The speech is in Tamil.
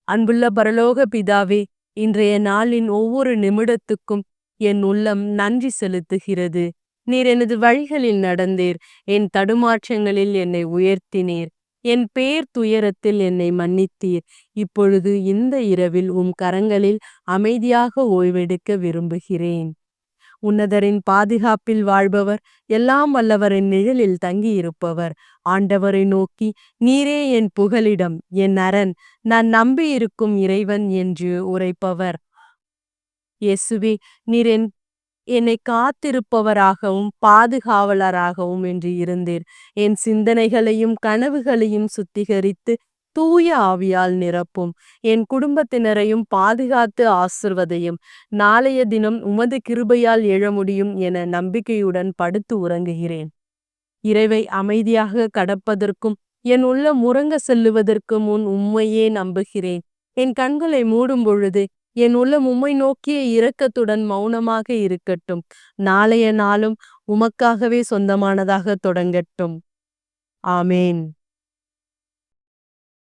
அன்புள்ள பரலோக பிதாவே, இன்றைய நாளின் ஒவ்வொரு நிமிடத்துக்கும் என் உள்ளம் நன்றி செலுத்துகிறது. நீர் எனது வழிகளில் நடந்தீர், என் தடுமாற்றங்களில் என்னை உயர்த்தினீர், என் பேர் துயரத்தில் என்னை மன்னித்தீர். இப்பொழுது இந்த இரவில் கரங்களில் அமைதியாக ஓய்வெடுக்க விரும்புகிறேன். உன்னதரின் பாதுகாப்பில் வாழ்பவர், எல்லாம் வல்லவரின் நிழலில் தங்கியிருப்பவர், ஆண்டவரை நோக்கி, நீரே என் புகலிடம், என் அரண், நான் நம்பியிருக்கும் இறைவன் என்று உரைப்பவர். இயேசுவே, நீர் என்னை காத்திருப்பவராகவும் பாதுகாவலராகவும் என்று இருந்தீர். என் சிந்தனைகளையும் கனவுகளையும் சுத்திகரித்து தூய ஆவியால் நிரப்பும். என் குடும்பத்தினரையும் பாதுகாத்து ஆசிர்வதையும். நாளைய தினம் உமது கிருபையால் எழ முடியும் என நம்பிக்கையுடன் படுத்து உறங்குகிறேன். இறைவை அமைதியாக கடப்பதற்கும் என் உள்ளம் உறங்க செல்லுவதற்கு முன் உம்மையே நம்புகிறேன். என் கண்களை மூடும் பொழுது என் உள்ளம் உம்மை நோக்கிய இரக்கத்துடன் மௌனமாக இருக்கட்டும். நாளைய நாளும் உமக்காகவே சொந்தமானதாக தொடங்கட்டும். ஆமேன்.